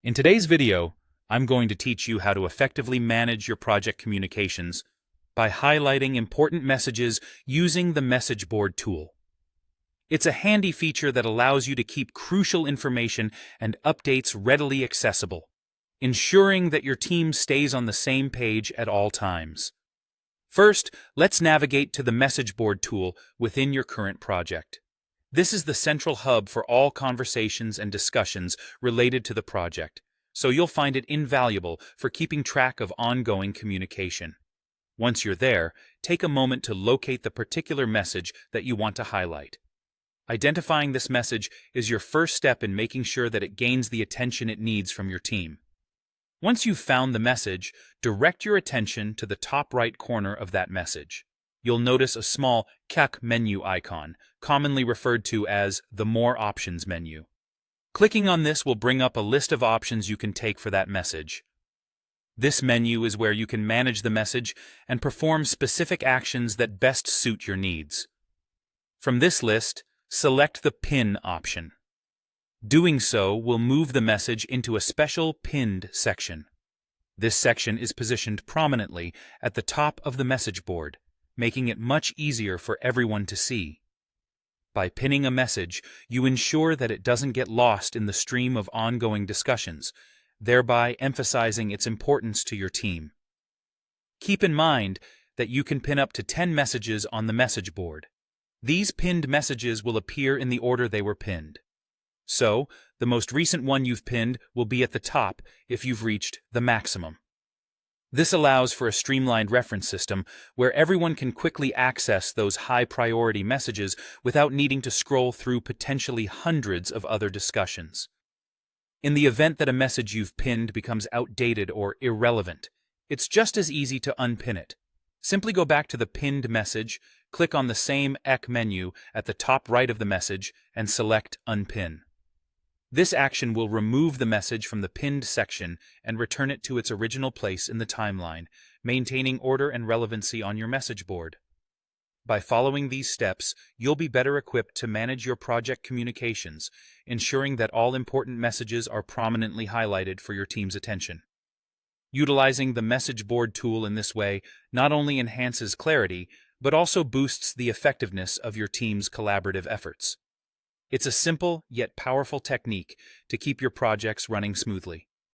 In today's video, I'm going to teach you how to effectively manage your project communications by highlighting important messages using the message board tool. It's a handy feature that allows you to keep crucial information and updates readily accessible, ensuring that your team stays on the same page at all times. First, let's navigate to the message board tool within your current project. This is the central hub for all conversations and discussions related to the project, so you'll find it invaluable for keeping track of ongoing communication. Once you're there, take a moment to locate the particular message that you want to highlight. Identifying this message is your first step in making sure that it gains the attention it needs from your team. Once you've found the message, direct your attention to the top right corner of that message. You'll notice a small CAC menu icon, commonly referred to as the More Options menu. Clicking on this will bring up a list of options you can take for that message. This menu is where you can manage the message and perform specific actions that best suit your needs. From this list, select the Pin option. Doing so will move the message into a special pinned section. This section is positioned prominently at the top of the message board, making it much easier for everyone to see. By pinning a message, you ensure that it doesn't get lost in the stream of ongoing discussions, thereby emphasizing its importance to your team. Keep in mind that you can pin up to 10 messages on the message board. These pinned messages will appear in the order they were pinned. So, the most recent one you've pinned will be at the top if you've reached the maximum. This allows for a streamlined reference system where everyone can quickly access those high-priority messages without needing to scroll through potentially hundreds of other discussions. In the event that a message you've pinned becomes outdated or irrelevant, it's just as easy to unpin it. Simply go back to the pinned message, click on the same EC menu at the top right of the message, and select Unpin. This action will remove the message from the pinned section and return it to its original place in the timeline, maintaining order and relevancy on your message board. By following these steps, you'll be better equipped to manage your project communications, ensuring that all important messages are prominently highlighted for your team's attention. Utilizing the message board tool in this way not only enhances clarity, but also boosts the effectiveness of your team's collaborative efforts. It's a simple yet powerful technique to keep your projects running smoothly.